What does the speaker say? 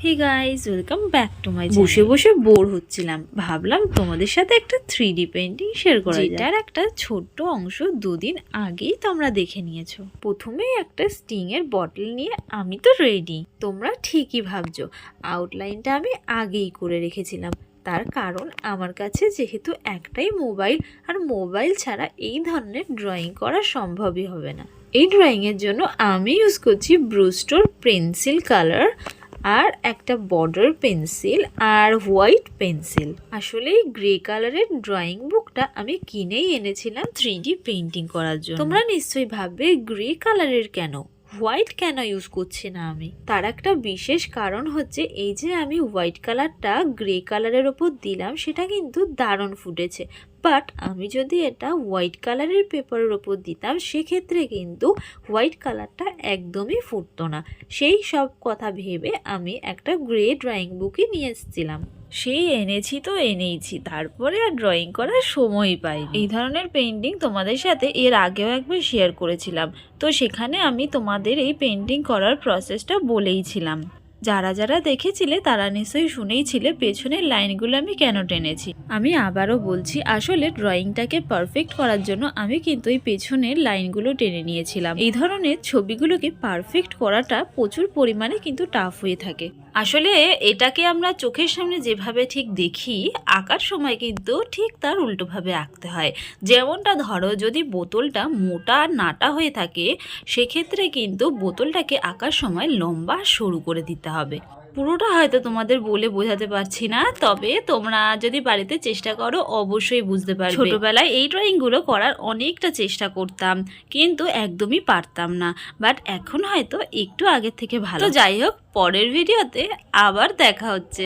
Hey guys, welcome back to my channel. বসে বসে bore হচ্ছিলাম, ভাবলাম তোমাদের সাথে একটা 3D পেন্টিং শেয়ার করা যায়, যেটার একটা ছোট্ট অংশ দুদিন আগেই তোমরা দেখে নিয়েছো। প্রথমেই একটা স্টিং এর বটল নিয়ে আমি তো রেডি। তোমরা ঠিকই ভাবছো, আউটলাইনটা আমি আগেই করে রেখেছিলাম। তার কারণ আমার কাছে যেহেতু একটাই মোবাইল, আর মোবাইল ছাড়া এই ধরনের ড্রয়িং করা সম্ভবই হবে না। এই ড্রয়িংয়ের জন্য আমি ইউজ করছি ব্রুস্টোর পেন্সিল কালার আর একটা বর্ডার পেন্সিল আর হোয়াইট পেন্সিল। আসলে এই গ্রে কালারের ড্রয়িং বুকটা আমি কিনেই এনেছিলাম 3D পেন্টিং করার জন্য। তোমরা নিশ্চয়ই ভাববে গ্রে কালারের কেন, হোয়াইট কেন ইউজ করছি না আমি? তার একটা বিশেষ কারণ হচ্ছে এই যে আমি হোয়াইট কালারটা গ্রে কালারের ওপর দিলাম, সেটা কিন্তু দারুণ ফুটেছে। বাট আমি যদি এটা হোয়াইট কালারের পেপারের ওপর দিতাম, সেক্ষেত্রে কিন্তু হোয়াইট কালারটা একদমই ফুটতো না। সেই সব কথা ভেবে আমি একটা গ্রে ড্রয়িং বুকই নিয়ে এসেছিলাম। সেই এনেছি তো এনেইছি, তারপরে আর ড্রয়িং করার সময়ই পাইনি। এই ধরনের পেন্টিং তোমাদের সাথে এর আগেও একবার শেয়ার করেছিলাম, তো সেখানে আমি তোমাদের এই পেন্টিং করার প্রসেসটা বলেইছিলাম। যারা যারা দেখেছিলে তারা নিশ্চয়ই শুনেইছিলে পেছনের লাইনগুলো আমি কেন টেনেছি। আমি আবারও বলছি, আসলে ড্রয়িংটাকে পারফেক্ট করার জন্য আমি কিন্তু এই পেছনের লাইনগুলো টেনে নিয়েছিলাম। এই ধরনের ছবিগুলোকে পারফেক্ট করাটা প্রচুর পরিমাণে কিন্তু টাফ হয়ে থাকে। আসলে এটাকে আমরা চোখের সামনে যেভাবে ঠিক দেখি, আঁকার সময় কিন্তু ঠিক তার উল্টোভাবে আঁকতে হয়। যেমনটা ধরো, যদি বোতলটা মোটা আর নাটা হয়ে থাকে, সেক্ষেত্রে কিন্তু বোতলটাকে আঁকার সময় লম্বা সরু করে দিতে হবে। পুরোটা হয়তো তোমাদের বলে বোঝাতে পারছি না, তবে তোমরা যদি বাড়িতে চেষ্টা করো অবশ্যই বুঝতে পারবে। ছোটবেলায় এই ড্রয়িংগুলো করার অনেকটা চেষ্টা করতাম, কিন্তু একদমই পারতাম না। বাট এখন হয়তো একটু আগের থেকে ভালো। তো যাই হোক, পরের ভিডিওতে আবার দেখা হচ্ছে।